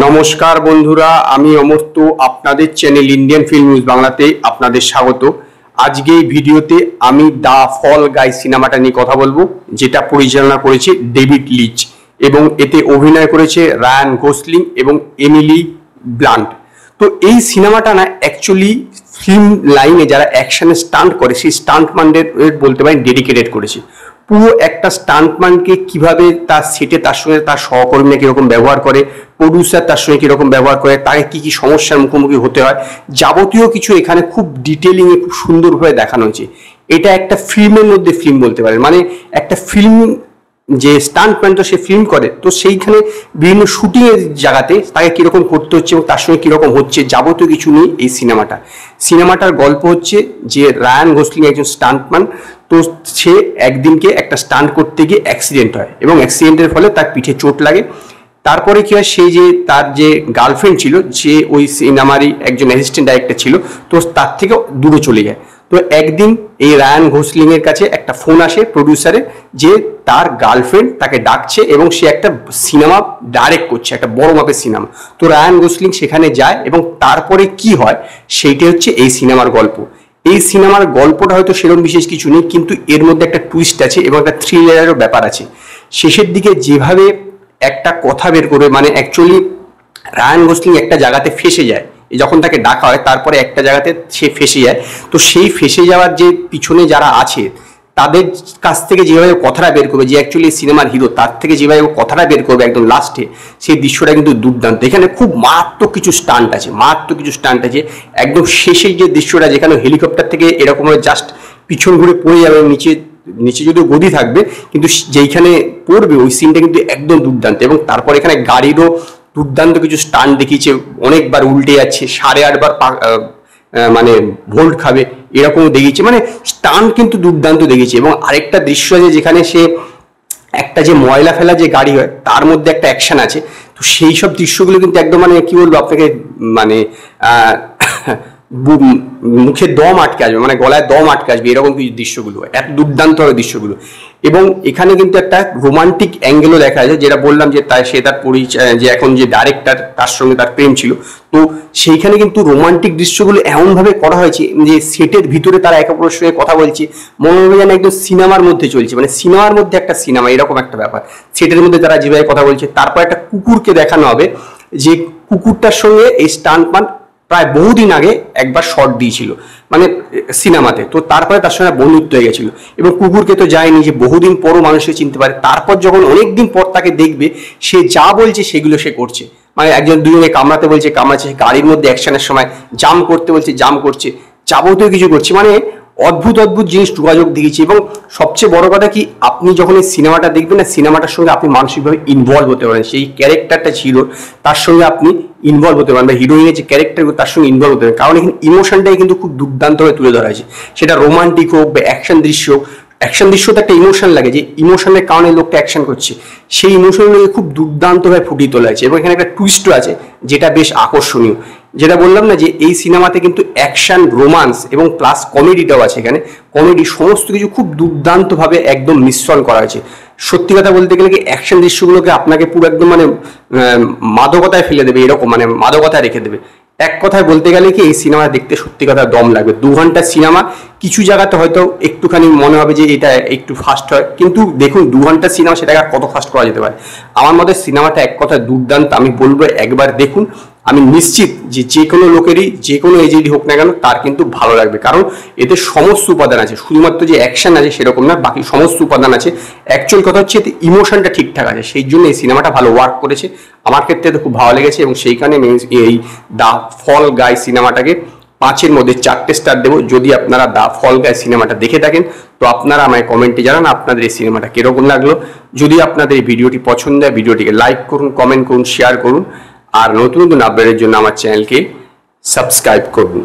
নমস্কার বন্ধুরা, আমি অমর্ত্য আপনাদের চ্যানেল ইন্ডিয়ান ফিল্ম নিউজ বাংলাতে আপনাদের স্বাগত। আজকে এই ভিডিওতে আমি দ্য ফল গাই সিনেমাটা নিয়ে কথা বলবো, যেটা পরিচালনা করেছে ডেভিড লিচ এবং এতে অভিনয় করেছে রায়ান গোসলিং এবং এমিলি ব্লান্ট। তো এই সিনেমাটা না অ্যাকচুয়ালি ফিল্ম লাইনে যারা অ্যাকশনে স্টান্ট করে সেই স্টান্টম্যানদের বলতে পারেন ডেডিকেটেড করেছে। পুরো একটা স্টান্টম্যানকে কিভাবে তার সেটে তার সঙ্গে তার সহকর্মীরা কীরকম ব্যবহার করে, প্রডিউসার তার সঙ্গে কীরকম ব্যবহার করে, তাকে কী কী সমস্যার মুখোমুখি হতে হয়, যাবতীয় কিছু এখানে খুব ডিটেলিংয়ে খুব সুন্দরভাবে দেখানো হয়েছে। এটা একটা ফিল্মের মধ্যে ফিল্ম বলতে পারেন, মানে একটা ফিল্ম যে স্টান্টম্যান তো সে ফিল্ম করে, তো সেইখানে বিভিন্ন শুটিংয়ের জায়গাতে তাকে কীরকম করতে হচ্ছে এবং তার সঙ্গে কীরকম হচ্ছে যাবতীয় কিছু নিয়ে এই সিনেমাটার গল্প হচ্ছে যে রায়ান গোসলিং একজন স্টান্টম্যান। তো সে একদিনকে একটা স্টান্ট করতে গিয়ে অ্যাক্সিডেন্ট হয় এবং অ্যাক্সিডেন্টের ফলে তার পিঠে চোট লাগে। তারপরে কি হয়, সেই যে তার যে গার্লফ্রেন্ড ছিল, যে ওই সিনেমারই একজন অ্যাসিস্ট্যান্ট ডাইরেক্টর ছিল, তো তার থেকে দূরে চলে যায়। তো একদিন এই রায়ান গোসলিং এর কাছে একটা ফোন আসে প্রডিউসারের, যে তার গার্লফ্রেন্ড তাকে ডাকছে এবং সে একটা সিনেমা ডাইরেক্ট করছে, একটা বড় মাপের সিনেমা। তো রায়ান গোসলিং সেখানে যায় এবং তারপরে কি হয় সেইটা হচ্ছে এই সিনেমার গল্প। এই সিনেমার গল্পটা হয়তো সেরকম বিশেষ কিছু নেই, কিন্তু এর মধ্যে একটা টুইস্ট আছে এবং একটা থ্রিলারেরও ব্যাপার আছে। শেষের দিকে যেভাবে একটা কথা বের করবে, মানে অ্যাকচুয়ালি রায়ান গোসলিং একটা জায়গাতে ফেসে যায়, যখন তাকে ডাকা হয় তারপরে একটা জায়গাতে সে ফেসে যায়। তো সেই ফেসে যাওয়ার যে পিছনে যারা আছে তাদের কাছ থেকে যেভাবে কথাটা বের করবে, যে অ্যাকচুয়ালি সিনেমার হিরো তার থেকে যেভাবে কথাটা বের করবে একদম লাস্টে, সেই দৃশ্যটা কিন্তু দুর্দান্ত। এখানে খুব মারাত্মক কিছু স্টান্ট আছে, একদম শেষের যে দৃশ্যটা, যেখানে হেলিকপ্টার থেকে এরকমভাবে জাস্ট পিছন ঘুরে পড়ে যাবে, নিচে যদিও গদি থাকবে, কিন্তু যেইখানে পড়বে ওই সিনটা কিন্তু একদম দুর্দান্ত। এবং তারপর এখানে গাড়িরও দুর্দান্ত কিছু স্টান্ট দেখিয়েছে, অনেকবার উল্টে যাচ্ছে, 8.5 বার মানে ভোল্ট খাবে এরকম দেখিয়েছে, মানে স্টান্ট কিন্তু দুর্দান্ত দেখিয়েছে। এবং আরেকটা দৃশ্য আছে যেখানে সে একটা যে ময়লা ফেলা যে গাড়ি হয় তার মধ্যে একটা অ্যাকশন আছে। তো সেই সব দৃশ্যগুলো কিন্তু একদম মানে কি বলবো আপনাকে, মানে মুখে দম আটকে আসবে, মানে গলায় দম আটকে আসবে, এরকম কিছু দৃশ্যগুলো এত দুর্দান্ত হবে দৃশ্যগুলো। এবং এখানে কিন্তু একটা রোমান্টিক অ্যাঙ্গেলও দেখা যায়, যেটা বললাম যে সে তার পরিচয়, যে এখন যে ডাইরেক্টর তার সঙ্গে তার প্রেম ছিল, তো সেইখানে কিন্তু রোমান্টিক দৃশ্যগুলো এমনভাবে করা হয়েছে যে সেটের ভিতরে তারা একে অপরের সঙ্গে কথা বলছে, মনে হবে যেন একদম সিনেমার মধ্যে চলছে, মানে সিনেমার মধ্যে একটা সিনেমা, এরকম একটা ব্যাপার। সেটের মধ্যে তারা যেভাবে কথা বলছে, তারপর একটা কুকুরকে দেখানো হবে, যে কুকুরটার সঙ্গে এই স্টান্টম্যান প্রায় বহুদিন আগে একবার শট দিয়েছিল মানে সিনেমাতে, তো তারপরে তার সঙ্গে বন্ধুত্ব হয়ে গেছিল। এবং কুকুরকে তো যায়নি, যে বহুদিন পরও মানুষকে চিনতে পারে, তারপর যখন অনেকদিন পর তাকে দেখবে, সে যা বলছে সেগুলো সে করছে, মানে একজন দুজনে কামড়াতে বলছে কামড়াচ্ছে, গাড়ির মধ্যে অ্যাকশনের সময় জাম করতে বলছে জাম করছে, যাবতীয় কিছু করছে, মানে অদ্ভুত জিনিস যোগাযোগ দিয়েছে। এবং সবচেয়ে বড় কথা কি, আপনি যখন এই সিনেমাটা দেখবেন না, সিনেমাটার সঙ্গে আপনি মানসিকভাবে ইনভলভ হতে পারেন, সেই ক্যারেক্টারটা ছিল তার সঙ্গে আপনি ইনভলভ হতে পারেন, বা হিরোইনের যে ক্যারেক্টারগুলো তার সঙ্গে ইনভলভ হতে পারেন, কারণ এখানে ইমোশনটাই কিন্তু খুব দুর্দান্তভাবে তুলে ধরা হয়েছে। সেটা রোমান্টিক হোক বা অ্যাকশন দৃশ্য হোক, অ্যাকশন দৃশ্যতে একটা ইমোশন লাগে, যে ইমোশনের কারণে লোকটা অ্যাকশন করছে, সেই ইমোশনগুলোকে খুব দুর্দান্তভাবে ফুটিয়ে তোলা হয়েছে। এবং এখানে একটা টুইস্টও আছে যেটা বেশ আকর্ষণীয়, যেটা বললাম না, যে এই সিনেমাতে কিন্তু অ্যাকশন, রোমান্স এবং প্লাস কমেডিটাও আছে। এখানে কমেডি সমস্ত কিছু খুব দুর্দান্তভাবে একদম মিশ্রণ করা হয়েছে। সত্যি কথা বলতে গেলে কি, অ্যাকশন দৃশ্যগুলোকে আপনাকে পুরো একদম মানে মাদকতায় ফেলে দেবে, এরকম মানে মাদকতায় রেখে দেবে। এক কথায় বলতে গেলে কি, এই সিনেমা দেখতে সত্যি কথা দম লাগবে। 2 ঘন্টার সিনেমা, কিছু জায়গাতে হয়তো একটুখানি মনে হবে যে এটা একটু ফাস্ট হয়, কিন্তু দেখুন 2 ঘন্টার সিনেমা, সেটাকে কত ফাস্ট করা যেতে পারে। আমার মতে সিনেমাটা এক কথায় দুর্দান্ত, আমি বলবো একবার দেখুন। আমি নিশ্চিত যে কোনো লোকেরই, যে কোনো এজেরই হোক না কেন, তার কিন্তু ভালো লাগবে, কারণ এতে সমস্ত উপাদান আছে, শুধুমাত্র যে অ্যাকশন আছে সেরকম না, বাকি সমস্ত উপাদান আছে। অ্যাকচুয়াল কথা হচ্ছে এতে ইমোশনটা ঠিকঠাক আছে, সেই জন্য এই সিনেমাটা ভালো ওয়ার্ক করেছে। আমার ক্ষেত্রে তো খুব ভালো লেগেছে, এবং সেইখানে এই দ্য ফল গাই সিনেমাটাকে 5-এর মধ্যে 4টে স্টার দেবো। যদি আপনারা দ্য ফল গাই সিনেমাটা দেখে থাকেন, তো আপনারা আমায় কমেন্টে জানান আপনাদের এই সিনেমাটা কিরকম লাগলো। যদি আপনাদের এই ভিডিওটি পছন্দ হয়, ভিডিওটিকে লাইক করুন, কমেন্ট করুন, শেয়ার করুন, আর নতুন আপডেটের জন্য আমার চ্যানেলকে সাবস্ক্রাইব করুন।